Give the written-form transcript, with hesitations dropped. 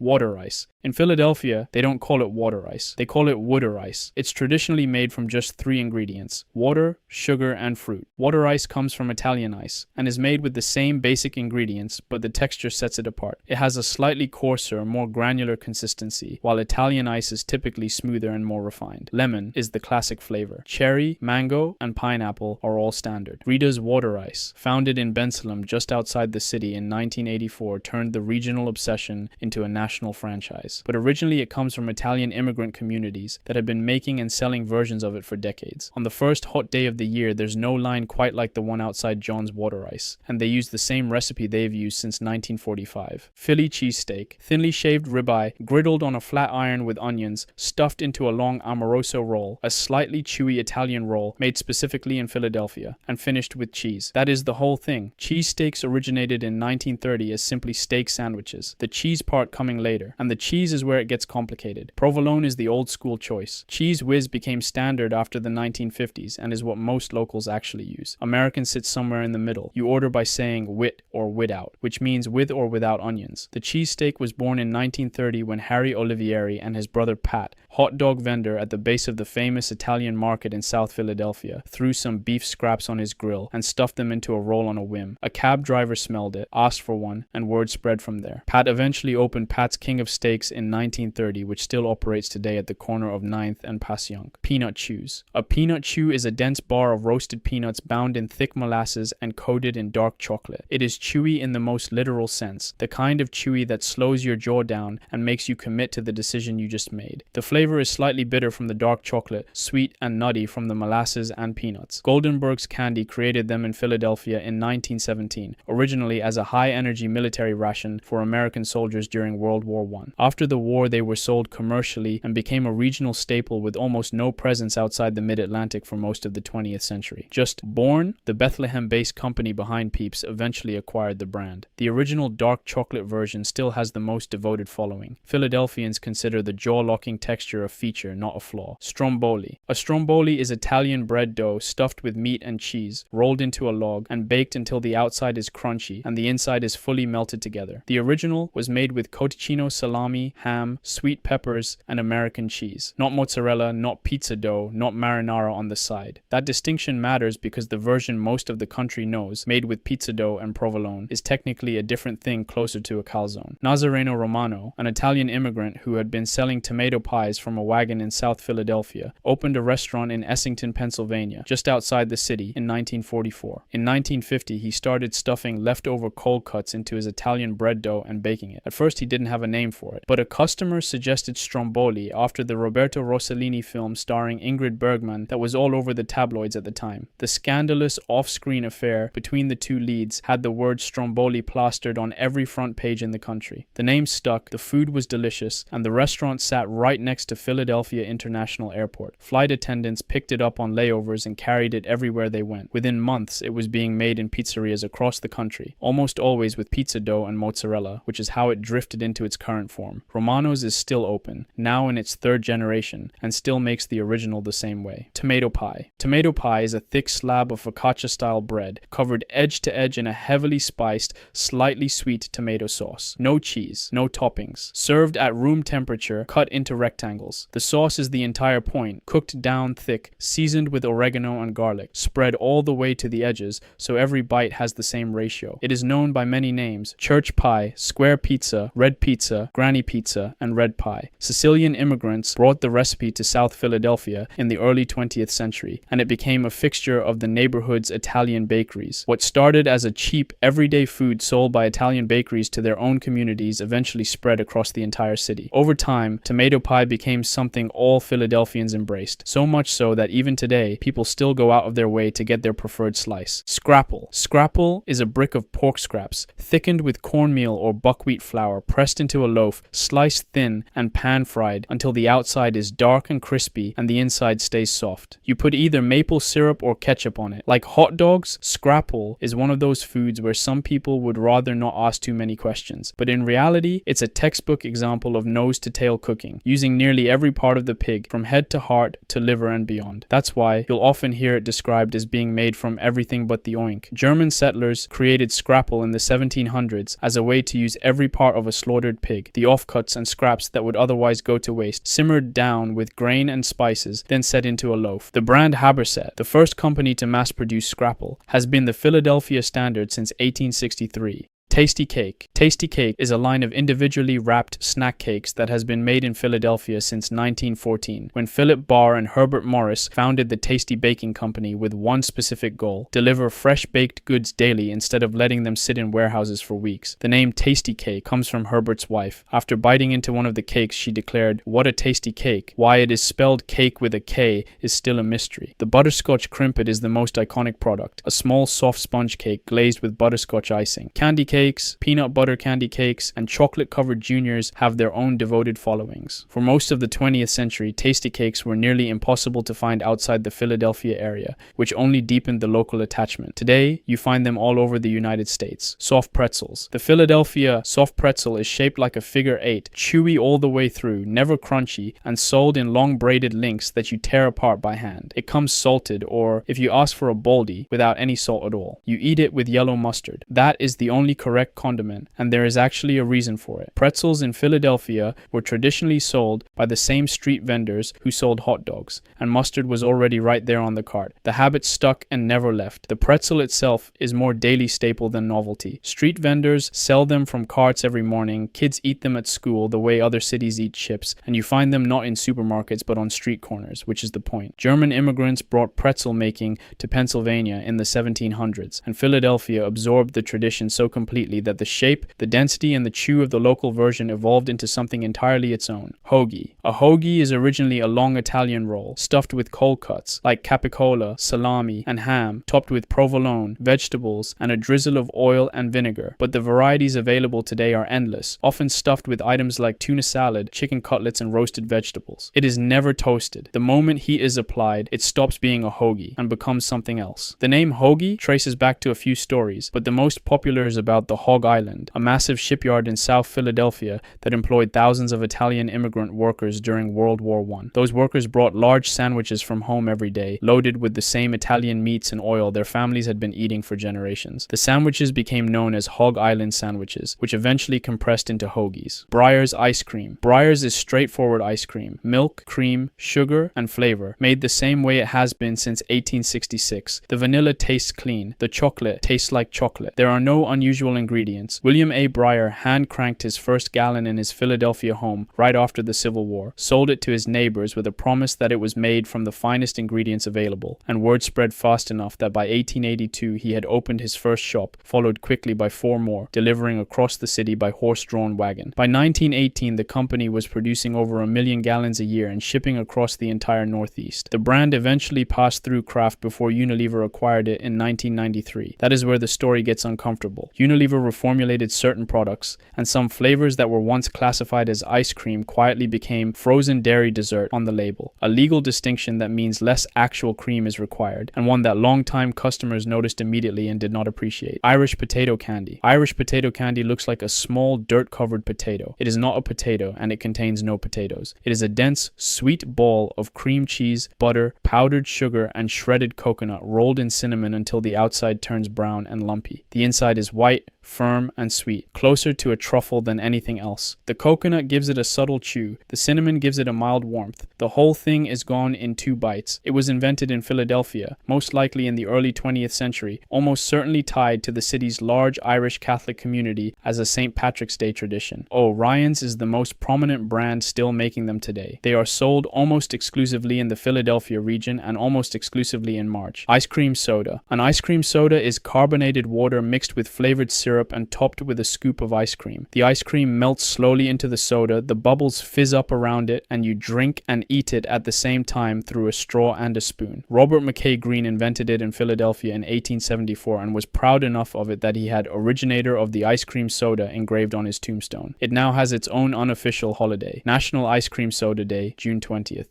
Water ice. In Philadelphia, they don't call it water ice. They call it wooder ice. It's traditionally made from just 3 ingredients: water, sugar, and fruit. Water ice comes from Italian ice and is made with the same basic ingredients, but the texture sets it apart. It has a slightly coarser, more granular consistency, while Italian ice is typically smoother and more refined. Lemon is the classic flavor. Cherry, mango, and pineapple are all standard. Rita's Water Ice, founded in Bensalem just outside the city in 1984, turned the regional obsession into a national franchise. But originally it comes from Italian immigrant communities that have been making and selling versions of it for decades. On the first hot day of the year, there's no line quite like the one outside John's Water Ice, and they use the same recipe they've used since 1945. Philly cheesesteak, thinly shaved ribeye, griddled on a flat iron with onions, stuffed into a long amoroso roll, a slightly chewy Italian roll made specifically in Philadelphia, and finished with cheese. That is the whole thing. Cheesesteaks originated in 1930 as simply steak sandwiches, the cheese part coming later, and the cheese is where it gets complicated. Provolone is the old school choice. Cheese whiz became standard after the 1950s and is what most locals actually use. Americans sit somewhere in the middle. You order by saying wit or without, which means with or without onions. The cheesesteak was born in 1930 when Harry Olivieri and his brother Pat, hot dog vendor at the base of the famous Italian market in South Philadelphia, threw some beef scraps on his grill and stuffed them into a roll on a whim. A cab driver smelled it, asked for one, and word spread from there. Pat eventually opened Pat's King of Steaks in 1930, which still operates today at the corner of 9th and Passyunk. Peanut chews. A peanut chew is a dense bar of roasted peanuts bound in thick molasses and coated in dark chocolate. It is chewy in the most literal sense, the kind of chewy that slows your jaw down and makes you commit to the decision you just made. The flavor is slightly bitter from the dark chocolate, sweet and nutty from the molasses and peanuts. Goldenberg's Candy created them in Philadelphia in 1917, originally as a high-energy military ration for American soldiers during World War I. After the war, they were sold commercially and became a regional staple with almost no presence outside the mid-Atlantic for most of the 20th century. Just Born, the Bethlehem-based company behind Peeps, eventually acquired the brand. The original dark chocolate version still has the most devoted following. Philadelphians consider the jaw-locking texture a feature, not a flaw. Stromboli. A stromboli is Italian bread dough stuffed with meat and cheese, rolled into a log, and baked until the outside is crunchy and the inside is fully melted together. The original was made with cotticino salami, ham, sweet peppers, and American cheese. Not mozzarella, not pizza dough, not marinara on the side. That distinction matters because the version most of the country knows, made with pizza dough and provolone, is technically a different thing closer to a calzone. Nazareno Romano, an Italian immigrant who had been selling tomato pies from a wagon in South Philadelphia, opened a restaurant in Essington, Pennsylvania, just outside the city, in 1944. In 1950, he started stuffing leftover cold cuts into his Italian bread dough and baking it. At first, he didn't have a name for it, but a customer suggested Stromboli after the Roberto Rossellini film starring Ingrid Bergman that was all over the tabloids at the time. The scandalous off-screen affair between the two leads had the word Stromboli plastered on every front page in the country. The name stuck, the food was delicious, and the restaurant sat right next to Philadelphia International Airport. Flight attendants picked it up on layovers and carried it everywhere they went. Within months, it was being made in pizzerias across the country, almost always with pizza dough and mozzarella, which is how it drifted into its current form. Romano's is still open, now in its 3rd generation, and still makes the original the same way. Tomato pie. Tomato pie is a thick slab of focaccia-style bread, covered edge to edge in a heavily spiced, slightly sweet tomato sauce. No cheese, no toppings. Served at room temperature, cut into rectangles. The sauce is the entire point, cooked down thick, seasoned with oregano and garlic, spread all the way to the edges so every bite has the same ratio. It is known by many names: church pie, square pizza, red pizza, granny pizza, and red pie. Sicilian immigrants brought the recipe to South Philadelphia in the early 20th century, and it became a fixture of the neighborhood's Italian bakeries. What started as a cheap, everyday food sold by Italian bakeries to their own communities eventually spread across the entire city. Over time, tomato pie became something all Philadelphians embraced, so much so that even today, people still go out of their way to get their preferred slice. Scrapple. Scrapple is a brick of pork scraps, thickened with cornmeal or buckwheat flour, pressed into a loaf, sliced thin, and pan-fried until the outside is dark and crispy and the inside stays soft. You put either maple syrup or ketchup on it. Like hot dogs, scrapple is one of those foods where some people would rather not ask too many questions, but in reality, it's a textbook example of nose-to-tail cooking, using nearly every part of the pig, from head to heart to liver and beyond. That's why you'll often hear it described as being made from everything but the oink. German settlers created scrapple in the 1700s as a way to use every part of a slaughtered slaughtered pig, the offcuts and scraps that would otherwise go to waste, simmered down with grain and spices, then set into a loaf. The brand Haberset, the first company to mass-produce scrapple, has been the Philadelphia standard since 1863. Tasty Cake. Tasty Cake is a line of individually wrapped snack cakes that has been made in Philadelphia since 1914, when Philip Barr and Herbert Morris founded the Tasty Baking Company with one specific goal: deliver fresh baked goods daily instead of letting them sit in warehouses for weeks. The name Tasty Cake comes from Herbert's wife. After biting into one of the cakes, she declared, "What a tasty cake. Why it is spelled cake with a K is still a mystery." The butterscotch crimpet is the most iconic product, a small soft sponge cake glazed with butterscotch icing. Candy cakes, peanut butter candy cakes, and chocolate-covered juniors have their own devoted followings. For most of the 20th century, tasty cakes were nearly impossible to find outside the Philadelphia area, which only deepened the local attachment. Today, you find them all over the United States. Soft pretzels. The Philadelphia soft pretzel is shaped like a figure 8, chewy all the way through, never crunchy, and sold in long braided links that you tear apart by hand. It comes salted, or, if you ask for a baldy, without any salt at all. You eat it with yellow mustard. That is the only correct condiment, and there is actually a reason for it. Pretzels in Philadelphia were traditionally sold by the same street vendors who sold hot dogs, and mustard was already right there on the cart. The habit stuck and never left. The pretzel itself is more daily staple than novelty. Street vendors sell them from carts every morning, kids eat them at school the way other cities eat chips, and you find them not in supermarkets but on street corners, which is the point. German immigrants brought pretzel making to Pennsylvania in the 1700s, and Philadelphia absorbed the tradition so completely that the shape, the density, and the chew of the local version evolved into something entirely its own. Hoagie. A hoagie is originally a long Italian roll, stuffed with cold cuts, like capicola, salami, and ham, topped with provolone, vegetables, and a drizzle of oil and vinegar. But the varieties available today are endless, often stuffed with items like tuna salad, chicken cutlets, and roasted vegetables. It is never toasted. The moment heat is applied, it stops being a hoagie and becomes something else. The name hoagie traces back to a few stories, but the most popular is about the Hog Island, a massive shipyard in South Philadelphia that employed thousands of Italian immigrant workers during World War I. Those workers brought large sandwiches from home every day, loaded with the same Italian meats and oil their families had been eating for generations. The sandwiches became known as Hog Island sandwiches, which eventually compressed into hoagies. Breyer's ice cream. Breyer's is straightforward ice cream: milk, cream, sugar, and flavor, made the same way it has been since 1866. The vanilla tastes clean. The chocolate tastes like chocolate. There are no unusual ingredients. William A. Breyer hand-cranked his first gallon in his Philadelphia home right after the Civil War, sold it to his neighbors with a promise that it was made from the finest ingredients available, and word spread fast enough that by 1882 he had opened his first shop, followed quickly by 4 more, delivering across the city by horse-drawn wagon. By 1918, the company was producing over 1 million gallons a year and shipping across the entire Northeast. The brand eventually passed through Kraft before Unilever acquired it in 1993. That is where the story gets uncomfortable. Unilever reformulated certain products, and some flavors that were once classified as ice cream quietly became frozen dairy dessert on the label, a legal distinction that means less actual cream is required, and one that long-time customers noticed immediately and did not appreciate. Irish potato candy. Irish potato candy looks like a small dirt-covered potato. It is not a potato, and it contains no potatoes. It is a dense, sweet ball of cream cheese, butter, powdered sugar, and shredded coconut rolled in cinnamon until the outside turns brown and lumpy. The inside is white, firm, and sweet, closer to a truffle than anything else. The coconut gives it a subtle chew. The cinnamon gives it a mild warmth. The whole thing is gone in 2 bites. It was invented in Philadelphia, most likely in the early 20th century, almost certainly tied to the city's large Irish Catholic community as a St. Patrick's Day tradition. Ryan's is the most prominent brand still making them today. They are sold almost exclusively in the Philadelphia region and almost exclusively in March. Ice cream soda. An ice cream soda is carbonated water mixed with flavored syrup and topped with a scoop of ice cream. The ice cream melts slowly into the soda, the bubbles fizz up around it, and you drink and eat it at the same time through a straw and a spoon. Robert McKay Green invented it in Philadelphia in 1874 and was proud enough of it that he had "Originator of the Ice Cream Soda" engraved on his tombstone. It now has its own unofficial holiday, National Ice Cream Soda Day, June 20th.